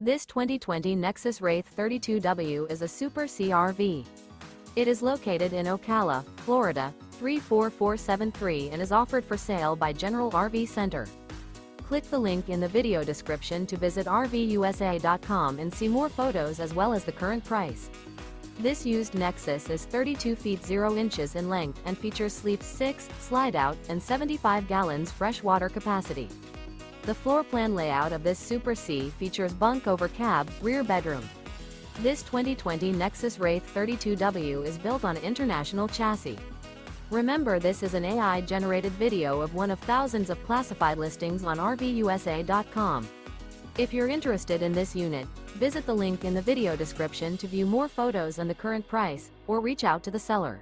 This 2020 Nexus Wraith 32W is a Super CRV. It is located in Ocala, Florida, 34473 and is offered for sale by General RV Center. Click the link in the video description to visit RVUSA.com and see more photos as well as the current price. This used Nexus is 32 feet 0 inches in length and features sleep 6, slide-out, and 75 gallons fresh water capacity. The floor plan layout of this Super C features bunk over cab, rear bedroom. This 2020 Nexus Wraith 32W is built on international chassis. Remember, this is an AI-generated video of one of thousands of classified listings on RVUSA.com. If you're interested in this unit, visit the link in the video description to view more photos and the current price, or reach out to the seller.